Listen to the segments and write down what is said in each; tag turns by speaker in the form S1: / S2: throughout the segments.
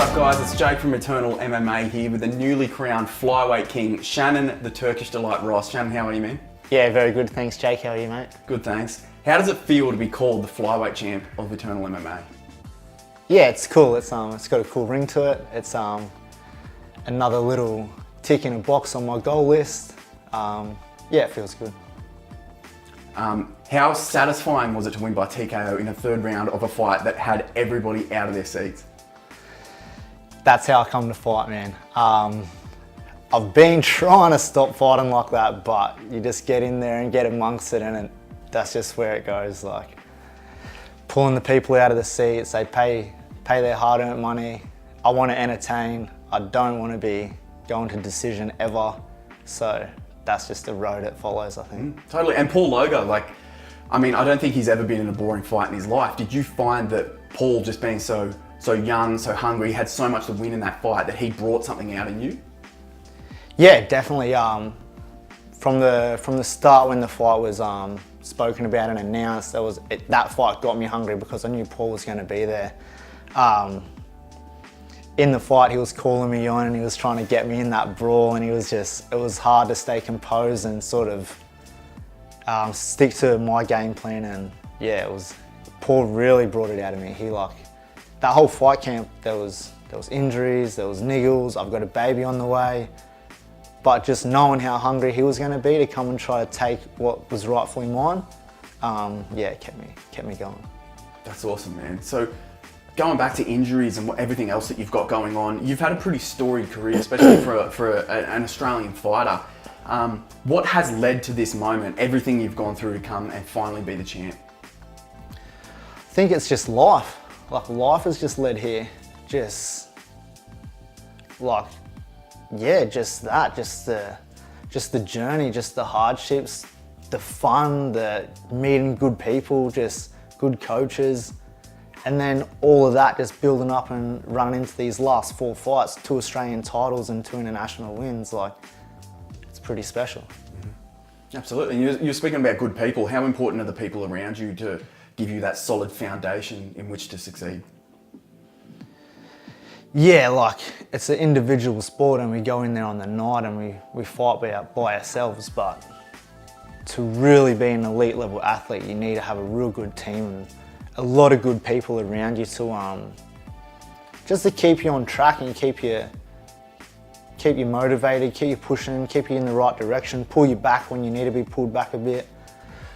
S1: up guys, it's Jake from Eternal MMA here with the newly crowned flyweight king, Shannon the Turkish Delight Ross. Shannon, how are you, man?
S2: Yeah, very good. Thanks, Jake. How are you, mate?
S1: Good, thanks. How does it feel to be called the flyweight champ of Eternal MMA?
S2: Yeah, it's cool. It's got a cool ring to it. It's another little tick in a box on my goal list. Yeah, it feels good.
S1: How satisfying was it to win by TKO in the third round of a fight that had everybody out of their seats?
S2: That's how I come to fight, man. I've been trying to stop fighting like that, but you just get in there and get amongst it, and that's just where it goes. Like pulling the people out of the seats, they pay their hard-earned money. I want to entertain. I don't want to be going to decision ever. So that's just the road it follows, I think.
S1: Totally. And Paul Loga, I don't think he's ever been in a boring fight in his life. Did you find that Paul, just being so young, so hungry, had so much to win in that fight that he brought something out in you?
S2: Yeah, definitely. From the start, when the fight was spoken about and announced, that fight got me hungry because I knew Paul was going to be there. In the fight, he was calling me on and he was trying to get me in that brawl, and it was hard to stay composed and sort of stick to my game plan. And yeah, Paul really brought it out of me. That whole fight camp, there was injuries, there was niggles, I've got a baby on the way. But just knowing how hungry he was going to be to come and try to take what was rightfully mine, yeah, it kept me going.
S1: That's awesome, man. So going back to injuries and everything else that you've got going on, you've had a pretty storied career, especially for an Australian fighter. What has led to this moment, everything you've gone through to come and finally be the champ?
S2: I think it's just life. Life has just led here. Just the journey, just the hardships, the fun, the meeting good people, just good coaches. And then all of that just building up and running into these last 4 fights, 2 Australian titles and 2 international wins, it's pretty special.
S1: Mm-hmm. Absolutely. And you're speaking about good people. How important are the people around you to give you that solid foundation in which to succeed?
S2: Yeah, it's an individual sport and we go in there on the night and we fight by ourselves, but to really be an elite level athlete, you need to have a real good team and a lot of good people around you to just to keep you on track and keep you motivated, keep you pushing, keep you in the right direction, pull you back when you need to be pulled back a bit.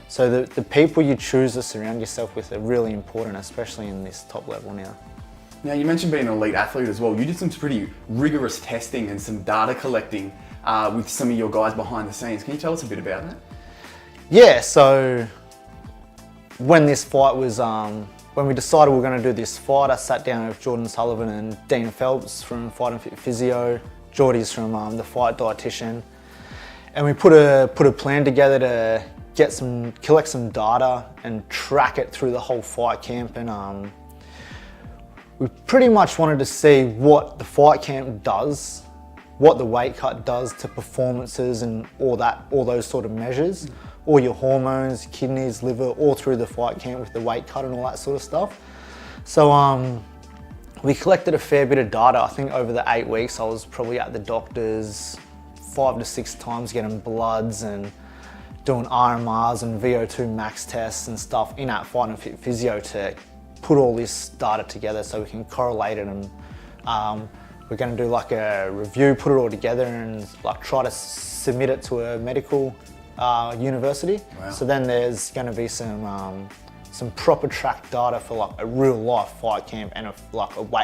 S2: So the people you choose to surround yourself with are really important, especially in this top level now.
S1: Now, you mentioned being an elite athlete as well. You did some pretty rigorous testing and some data collecting with some of your guys behind the scenes. Can you tell us a bit about that?
S2: Yeah, so when this fight was, when we decided we were going to do this fight, I sat down with Jordan Sullivan and Dana Phelps from Fight and Fit Physio, Geordie's from the Fight Dietitian, and we put a plan together to collect some data and track it through the whole fight camp. And we pretty much wanted to see what the fight camp does, what the weight cut does to performances and all those sort of measures, all your hormones, kidneys, liver, all through the fight camp with the weight cut and all that sort of stuff. So we collected a fair bit of data. I think over the 8 weeks, I was probably at the doctors 5 to 6 times getting bloods and doing RMRs and VO2 max tests and stuff in at Fight and Fit Physio to put all this data together so we can correlate it, and we're going to do a review, put it all together and try to submit it to a medical university.
S1: Wow.
S2: So then there's going to be some proper track data for a real life fight camp and a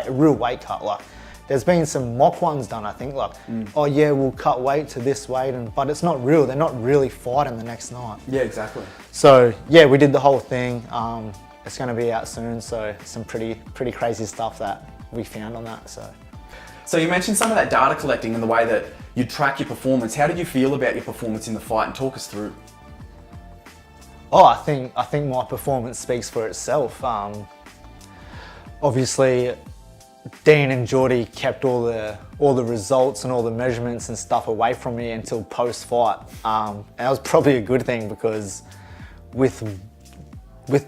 S2: real weight cut. There's been some mock ones done, I think, oh yeah, we'll cut weight to this weight, but it's not real. They're not really fighting the next night.
S1: Yeah, exactly.
S2: So yeah, we did the whole thing. It's going to be out soon, so some pretty crazy stuff that we found on that.
S1: So you mentioned some of that data collecting and the way that you track your performance. How did you feel about your performance in the fight, and talk us through?
S2: Oh, I think my performance speaks for itself. Obviously, Dean and Geordie kept all the results and all the measurements and stuff away from me until post-fight. And that was probably a good thing, because with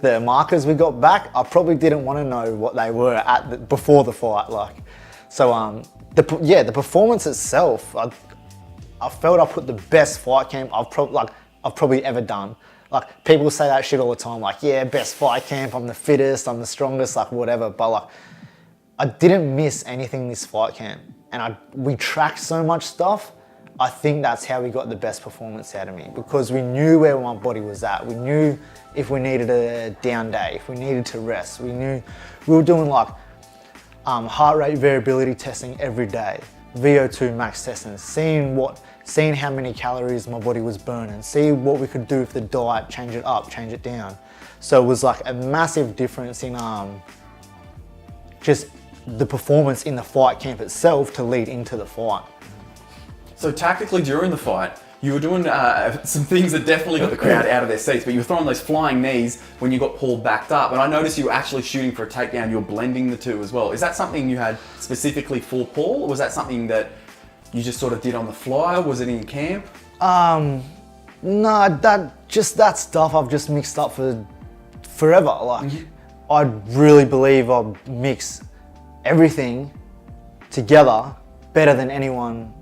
S2: the markers we got back, I probably didn't want to know what they were before the fight. So the performance itself, I felt I put the best fight camp I've probably ever done. Like, people say that shit all the time, like, yeah, best fight camp, I'm the fittest, I'm the strongest, like, whatever. But like, I didn't miss anything this fight camp, and we tracked so much stuff. I think that's how we got the best performance out of me, because we knew where my body was at. We knew if we needed a down day, if we needed to rest. We knew we were doing like heart rate variability testing every day, VO2 max testing, seeing how many calories my body was burning, see what we could do with the diet, change it up, change it down. So it was like a massive difference in just the performance in the fight camp itself to lead into the fight.
S1: So tactically during the fight, you were doing some things that definitely got the crowd out of their seats, but you were throwing those flying knees when you got Paul backed up. And I noticed you were actually shooting for a takedown. You were blending the two as well. Is that something you had specifically for Paul, or was that something that you just sort of did on the fly? Was it in camp?
S2: No, that stuff I've just mixed up for forever. Like, I really believe I mix everything together better than anyone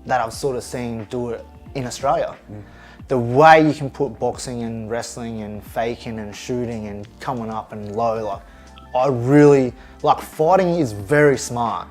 S2: that I've sort of seen do it in Australia. The way you can put boxing and wrestling and faking and shooting and coming up and low, like, I really, like, fighting is very smart.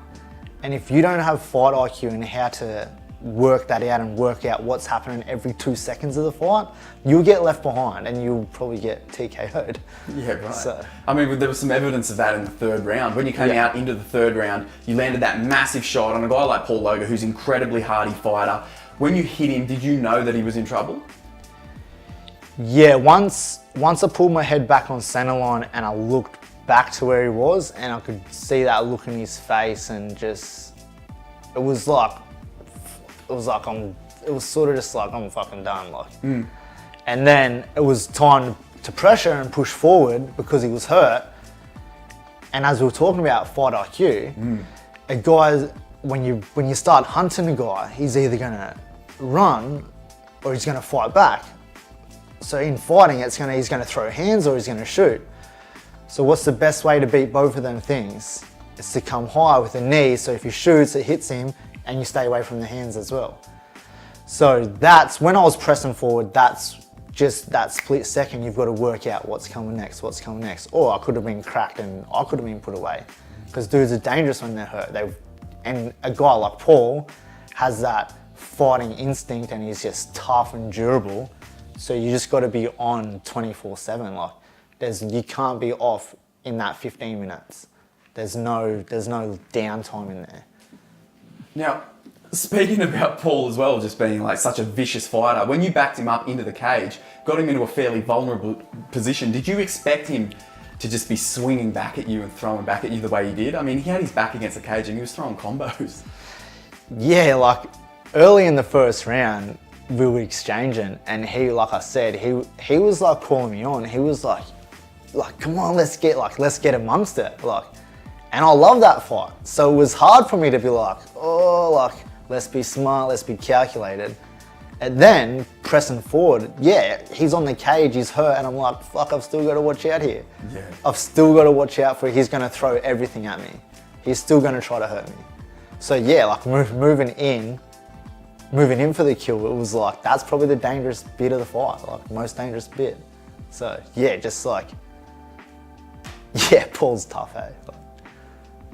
S2: And if you don't have fight IQ and how to work that out and work out what's happening every 2 seconds of the fight, you'll get left behind and you'll probably get TKO'd.
S1: Yeah, right.
S2: So,
S1: I mean, there was some evidence of that in the third round. When you came out into the third round, you landed that massive shot on a guy like Paul Logan, who's an incredibly hardy fighter. When you hit him, did you know that he was in trouble?
S2: yeah, once I pulled my head back on center line and I looked back to where he was, and I could see that look in his face, and just, it was sort of just like, I'm fucking done, like. And then it was time to pressure and push forward because he was hurt. And as we were talking about fight IQ, a guy, when you start hunting a guy, he's either gonna run or he's gonna fight back. So in fighting, he's gonna throw hands or he's gonna shoot. So what's the best way to beat both of them things? It's to come high with the knee, so if he shoots, it hits him, and you stay away from the hands as well. So that's, when I was pressing forward, that's just that split second, you've got to work out what's coming next. Or I could have been cracked and I could have been put away. Because dudes are dangerous when they're hurt. And a guy like Paul has that fighting instinct and he's just tough and durable. So you just got to be on 24/7. Like, you can't be off in that 15 minutes. There's no downtime in there.
S1: Now, speaking about Paul as well, just being like such a vicious fighter, when you backed him up into the cage, got him into a fairly vulnerable position, did you expect him to just be swinging back at you and throwing back at you the way he did? I mean, he had his back against the cage and he was throwing combos.
S2: Yeah, like early in the first round, we were exchanging, and he, like I said, he was like calling me on. He was like, come on, let's get amongst it, like. And I love that fight. So it was hard for me to be like, let's be smart, let's be calculated. And then pressing forward, yeah, he's on the cage, he's hurt, and I'm like, fuck, I've still got to watch out here. Yeah. I've still got to watch out for, he's going to throw everything at me. He's still going to try to hurt me. So yeah, like moving in for the kill, it was like, that's probably the dangerous bit of the fight, like most dangerous bit. So yeah, just like, yeah, Paul's tough, eh?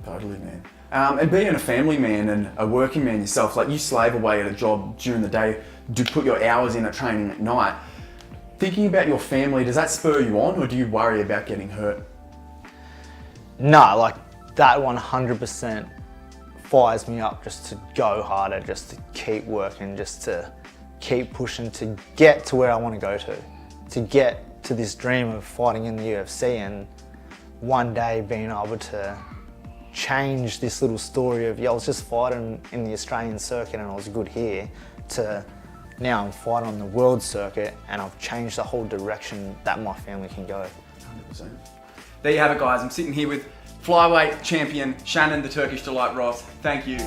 S1: Totally, man. And being a family man and a working man yourself, like you slave away at a job during the day, do put your hours in at training at night. Thinking about your family, does that spur you on, or do you worry about getting hurt?
S2: No, like that 100% fires me up just to go harder, just to keep working, just to keep pushing to get to where I want to go to get to this dream of fighting in the UFC and one day being able to change this little story of, yeah, I was just fighting in the Australian circuit and I was good here, to now I'm fighting on the world circuit and I've changed the whole direction that my family can go.
S1: 100%. There you have it, guys. I'm sitting here with flyweight champion Shannon, the Turkish Delight Ross. Thank you.